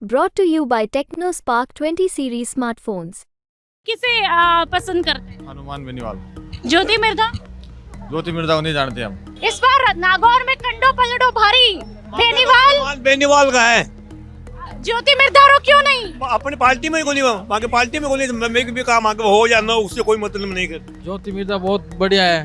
Brought to you by TechnoSpark 20 series smartphones. किसे पसंद करते हैं? हनुमान बेनीवाल। ज्योति मिर्धा। ज्योति मिर्धा को नहीं जानते हम। इस बार नागौर में कंडो पलटो भारी बेनीवाल बेनीवाल का है। ज्योति मिर्धा रो क्यों नहीं? अपनी पार्टी में कोई नहीं, बाकी पार्टी में कोई नहीं, मैं भी काम आगे हो या ना उससे कोई मतलब नहीं कर। ज्योति मिर्धा बहुत बढ़िया है,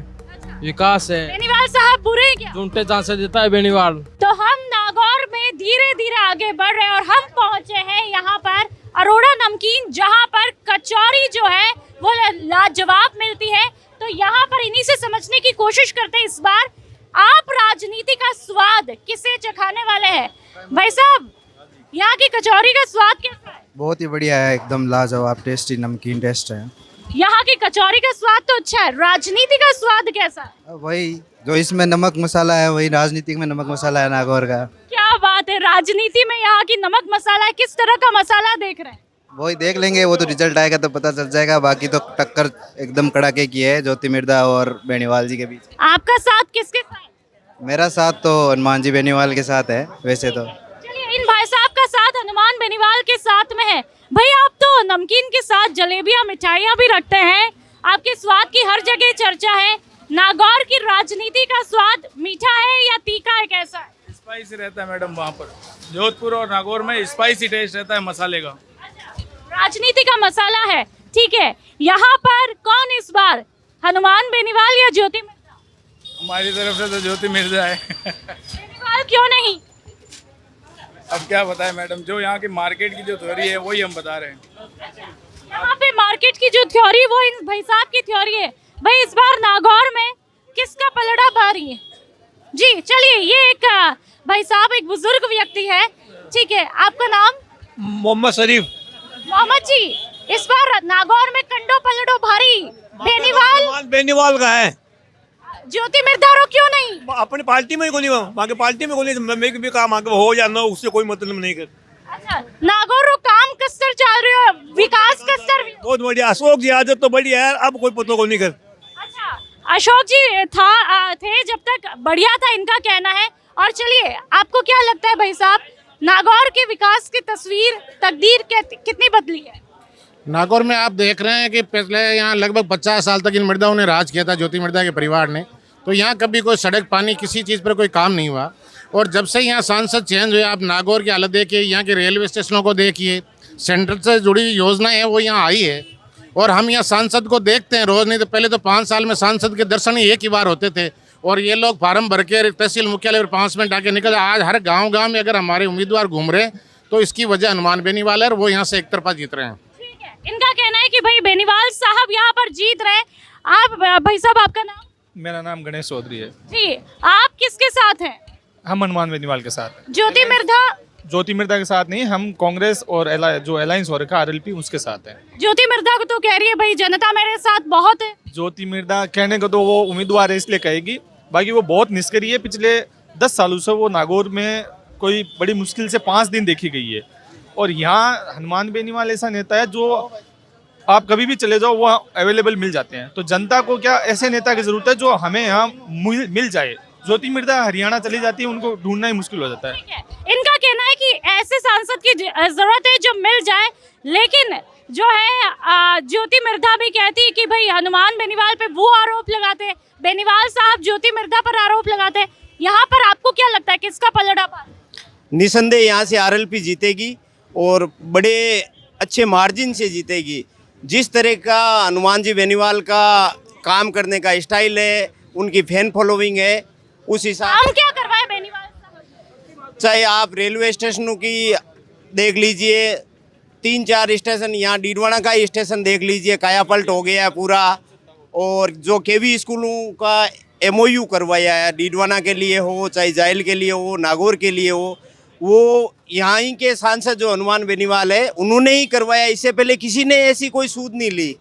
विकास है। बेनीवाल साहब बुरे हैं क्या? झूठे चांस देता है बेनीवाल। तो हम नागौर में धीरे धीरे आगे बढ़ रहे हैं और हम पहुंचे हैं यहाँ पर अरोड़ा नमकीन, जहाँ पर कचौरी जो है वो लाजवाब मिलती है। तो यहाँ पर इन्हीं से समझने की कोशिश करते हैं इस बार आप राजनीति का स्वाद किसे चखाने वाले हैं। भाई साहब, यहाँ की कचौरी का स्वाद कैसा है? बहुत ही बढ़िया है, एकदम लाजवाब टेस्टी नमकीन टेस्ट है। यहाँ की कचौरी का स्वाद तो अच्छा है, राजनीति का स्वाद कैसा है? वही जो इसमें नमक मसाला है वही राजनीति में नमक मसाला है नागौर का। क्या बात है, राजनीति में यहाँ की नमक मसाला है। किस तरह का मसाला देख रहे हैं? वही देख लेंगे, वो तो रिजल्ट आएगा तो पता चल जाएगा। बाकी तो टक्कर एकदम कड़ाके की है ज्योति मिर्धा और बेनीवाल जी के बीच। आपका साथ किसके साथ? मेरा साथ तो हनुमान जी बेनीवाल के साथ है वैसे तो। चलिए, इन भाई साहब का साथ हनुमान बेनीवाल के साथ में है। भाई, आप तो नमकीन के साथ जलेबियां मिठाइयां भी रखते हैं, आपके स्वाद की हर जगह चर्चा है। नागौर की राजनीति का स्वाद मीठा है या तीखा है, कैसा है? स्पाइसी रहता है मैडम, वहाँ पर जोधपुर और नागौर में स्पाइसी टेस्ट रहता है मसाले का। राजनीति का मसाला है, ठीक है। यहाँ पर कौन इस बार, हनुमान बेनीवाल या ज्योति मिर्धा? हमारी तरफ से तो ज्योति मिर्धा है। बेनीवाल क्यों नहीं? अब क्या बताएं मैडम, जो यहाँ की मार्केट की जो थ्योरी है वही हम बता रहे हैं। यहाँ पे मार्केट की जो थ्योरी वो इन भाई साहब की थ्योरी है। भाई, इस बार नागौर में किसका पलड़ा भारी है? जी चलिए, ये एक भाई साहब एक बुजुर्ग व्यक्ति है, ठीक है। आपका नाम? मोहम्मद शरीफ। मोहम्मद जी, इस बार नागौर में कंडो पलटो भारी बेनीवाल बेनीवाल का है। ज्योति मिर्धा रो क्यों नहीं? अपनी पार्टी में कोई नहीं, बाकी पार्टी में कोई नहीं, मैं भी काम आगे हो या ना उससे कोई मतलब नहीं कर। अच्छा, नागौर रो काम कसर चल रही है, विकास कसर बहुत बढ़िया। अशोक जी आदत तो बढ़िया है, अब कोई पता को नहीं कर। अच्छा, अशोक जी थे जब तक बढ़िया था, इनका कहना है। और चलिए, आपको क्या लगता है भाई साहब, नागौर के विकास की तस्वीर तकदीर कितनी बदली है? नागौर में आप देख रहे हैं कि पहले यहाँ लगभग 50 साल तक इन मिर्धाओं ने राज किया था, ज्योति मिर्धा के परिवार ने। तो यहाँ कभी कोई सड़क पानी किसी चीज़ पर कोई काम नहीं हुआ। और जब से यहाँ सांसद चेंज हुए, आप नागौर की हालत देखिए, यहाँ के रेलवे स्टेशनों को देखिए, सेंट्रल से जुड़ी योजनाएं हैं वो यहाँ आई है। और हम यहाँ सांसद को देखते हैं रोज़, नहीं तो पहले तो 5 साल में सांसद के दर्शन ही एक ही बार होते थे। और ये लोग फार्म भर के तहसील मुख्यालय पर 5 मिनट आके निकल। आज हर गाँव में अगर हमारे उम्मीदवार घूम रहे हैं तो इसकी वजह हनुमान बेनीवाल है, और वो यहाँ से एक तरफा जीत रहे हैं। ठीक है, इनका कहना है कि भाई बेनीवाल साहब यहाँ पर जीत रहे। आप भाई साहब, आपका नाम? मेरा नाम गणेश चौधरी है जी। आप किसके साथ हैं? हम हनुमान बेनीवाल के साथ हैं। ज्योति मिर्धा? ज्योति मिर्धा के साथ नहीं, हम कांग्रेस और जो अलायंस हो रखा आरएलपी उसके साथ हैं। ज्योति मिर्धा को तो कह रही है भाई जनता मेरे साथ बहुत है। ज्योति मिर्धा कहने को तो वो उम्मीदवार है इसलिए कहेगी, बाकी वो बहुत निष्क्रिय है। पिछले 10 सालों से वो नागौर में कोई बड़ी मुश्किल से 5 दिन देखी गई है। और यहाँ हनुमान बेनीवाल ऐसा नेता है जो आप कभी भी चले जाओ वो अवेलेबल मिल जाते हैं। तो जनता को क्या ऐसे नेता की जरूरत है जो हमें यहाँ मिल जाए। ज्योति मिर्धा हरियाणा चली जाती है, उनको ढूंढना ही मुश्किल हो जाता है। ठीक है, इनका कहना है कि ऐसे सांसद की जरूरत है जो मिल जाए। लेकिन जो है ज्योति मिर्धा भी कहती है कि भाई हनुमान बेनीवाल पे वो आरोप लगाते हैं, बेनीवाल साहब ज्योति मिर्धा पर आरोप लगाते हैं। यहाँ पर आपको क्या लगता है किसका पलड़ा भारी? निसंदेह यहाँ से आरएलपी जीतेगी और बड़े अच्छे मार्जिन से जीतेगी। जिस तरह का हनुमान जी बेनीवाल का काम करने का स्टाइल है, उनकी फैन फॉलोइंग है, उस हिसाब काम क्या करवाए बेनीवाल साहब? चाहे आप रेलवे स्टेशनों की देख लीजिए, 3-4 स्टेशन, यहाँ डीडवाना का स्टेशन देख लीजिए, कायापलट हो गया है पूरा। और जो केवी स्कूलों का एमओयू करवाया है, डीडवाना के लिए हो, चाहे जाइल के लिए हो, नागौर के लिए हो, वो यहाँ ही के सांसद जो हनुमान बेनीवाल है उन्होंने ही करवाया। इससे पहले किसी ने ऐसी कोई सूद नहीं ली।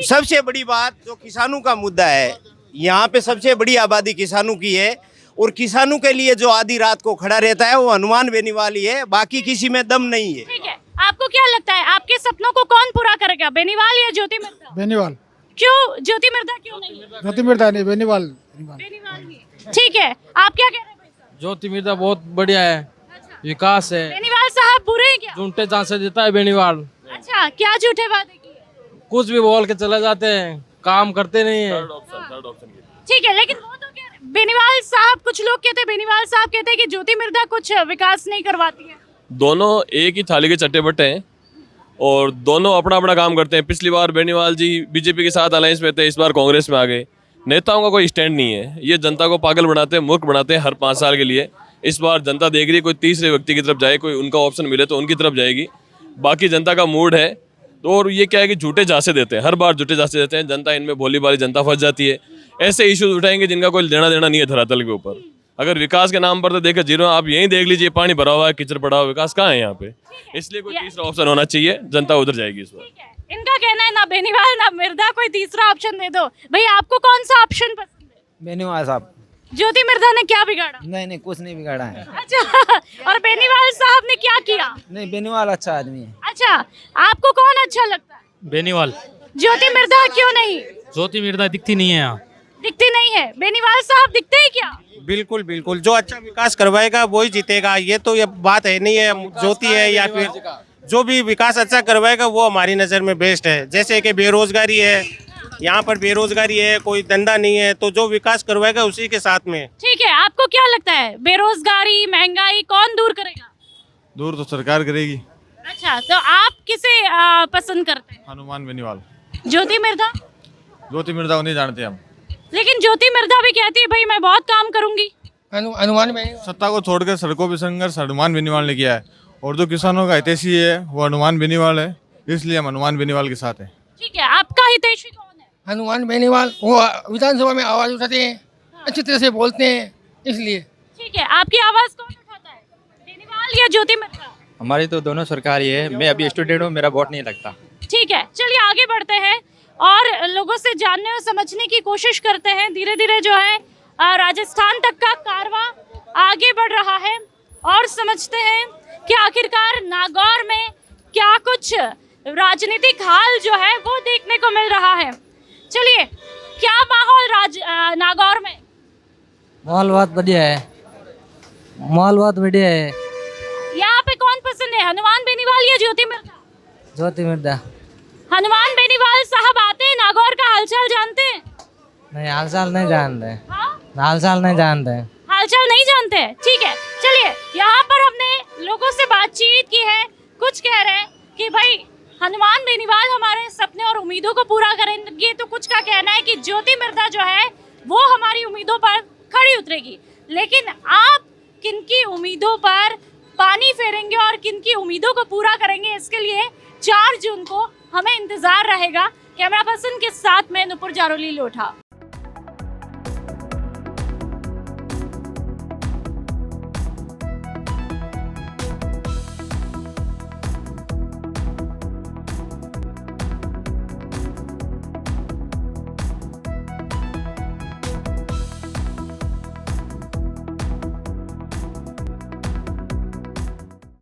सबसे बड़ी बात जो किसानों का मुद्दा है, यहाँ पे सबसे बड़ी आबादी किसानों की है। और किसानों के लिए जो आधी रात को खड़ा रहता है वो हनुमान बेनीवाल ही है, बाकी किसी में दम नहीं है। ठीक है, आपको क्या लगता है आपके सपनों को कौन पूरा करेगा, बेनीवाल या ज्योति मिर्धा? बेनीवाल। क्यों ज्योति मिर्धा क्यों नहीं? ज्योति मिर्धा नहीं, बेनीवाल। बेनीवाल ही। ठीक है, आप क्या कह रहे हैं भाई साहब? ज्योति मिर्धा बहुत बढ़िया है, विकास है। बेनीवाल बेनीवाल साहब बुरे हैं क्या? झूठे चांसे देता है बेनीवाल। अच्छा, क्या झूठे वादे किए? कुछ भी बोल के चले जाते हैं, काम करते नहीं है। ठीक है, लेकिन वो तो कह रहे बेनीवाल साहब, कुछ लोग कहते हैं बेनीवाल साहब कहते हैं कि ज्योति मिर्धा कुछ विकास नहीं करवाती है। दोनों एक ही थाली के चट्टे बट्टे हैं और दोनों अपना अपना काम करते हैं। पिछली बार बेनीवाल जी बीजेपी के साथ अलायंस में थे, इस बार कांग्रेस में आ गए। नेताओं का कोई स्टैंड नहीं है, ये जनता को पागल बनाते हैं, मूर्ख बनाते हैं हर 5 साल के लिए। इस बार जनता देख रही है, कोई तीसरे व्यक्ति की तरफ जाए, कोई उनका ऑप्शन मिले तो उनकी तरफ जाएगी। बाकी जनता का मूड है तो, और ये क्या है कि झूठे झांसे देते हैं, हर बार झूठे झांसे देते हैं। जनता इनमें भोली भाली जनता फंस जाती है। ऐसे इश्यूज उठाएंगे जिनका कोई लेना देना नहीं है धरातल के ऊपर। अगर विकास के नाम पर तो देखे जीरो, आप यहीं देख लीजिए, पानी भरा हुआ है, कीचड़ पड़ा हुआ, विकास कहाँ है यहाँ पे। इसलिए कोई तीसरा ऑप्शन होना चाहिए, जनता उधर जाएगी इस बार। ठीक है, इनका कहना है ना बेनीवाल ना मिर्धा, कोई तीसरा ऑप्शन दे दो। भाई आपको कौन सा ऑप्शन पसंद है? बेनीवाल साहब। ज्योति मिर्धा ने क्या बिगाड़ा? नहीं कुछ नहीं बिगाड़ा है। अच्छा, और बेनीवाल साहब ने क्या किया? नहीं, बेनीवाल अच्छा आदमी है। अच्छा, आपको कौन अच्छा लगता है? बेनीवाल। ज्योति मिर्धा क्यों नहीं? ज्योति मिर्धा दिखती नहीं है यहाँ। दिखती नहीं है? बेनीवाल साहब दिखते हैं क्या? बिल्कुल बिल्कुल, जो अच्छा विकास करवाएगा वही जीतेगा। ये तो ये बात है नहीं है ज्योति है या फिर जो भी विकास अच्छा करवाएगा वो हमारी नज़र में बेस्ट है। जैसे कि बेरोजगारी है, यहाँ पर बेरोजगारी है, कोई धंधा नहीं है, तो जो विकास करवाएगा उसी के साथ में। ठीक है, आपको क्या लगता है बेरोजगारी महंगाई कौन दूर करेगा? दूर तो सरकार करेगी। अच्छा, तो आप किसे पसंद करते हैं? हनुमान बेनीवाल। ज्योति मिर्धा? ज्योति मिर्धा को नहीं जानते हम। लेकिन ज्योति मिर्धा भी कहती है भाई मैं बहुत काम करूंगी। हनुमान बेनीवाल। सत्ता को छोड़कर सड़कों पर संघर्ष हनुमान बेनीवाल ने किया है, और जो किसानों का हितैषी है वो हनुमान बेनीवाल है, इसलिए हम हनुमान बेनीवाल के साथ हैं। ठीक है, आपका हितैषी कौन है? हनुमान बेनीवाल, वो विधानसभा में आवाज उठाते हैं, अच्छी तरह से बोलते हैं, इसलिए। ठीक है, आपकी आवाज कौन उठाता है, बेनीवाल या ज्योति मिर्धा? हमारी तो दोनों सरकारी है। मैं अभी स्टूडेंट हूँ, मेरा वोट नहीं लगता। ठीक है, चलिए आगे बढ़ते हैं और लोगों से जानने और समझने की कोशिश करते हैं। धीरे धीरे जो है राजस्थान तक का कारवां आगे बढ़ रहा है और समझते हैं कि आखिरकार नागौर में क्या कुछ राजनीतिक हाल जो है वो देखने को मिल रहा है। चलिए, क्या माहौल नागौर में? माहौल बहुत बढ़िया है, माहौल बहुत बढ़िया है। यहाँ पे कौन पसंद है, हनुमान बेनीवाल या ज्योति मिर्धा? ज्योति मिर्धा। हनुमान बेनीवाल साहब आते हैं, नागौर का हालचाल जानते हैं? नहीं, हालचाल नहीं जानते। हाँ? हालचाल नहीं जानते। हालचाल नहीं जानते हैं। ठीक है, चलिए, यहाँ पर हमने लोगों से बातचीत की है। कुछ कह रहे हैं कि भाई हनुमान बेनीवाल हमारे सपने और उम्मीदों को पूरा करेंगे, तो कुछ का कहना है कि ज्योति मिर्धा जो है वो हमारी उम्मीदों पर खड़ी उतरेगी। लेकिन आप किनकी उम्मीदों पर पानी फेरेंगे और किनकी उम्मीदों को पूरा करेंगे, इसके लिए 4 जून को हमें इंतजार रहेगा। कैमरा पर्सन के साथ में नुपुर जारोली लोठा।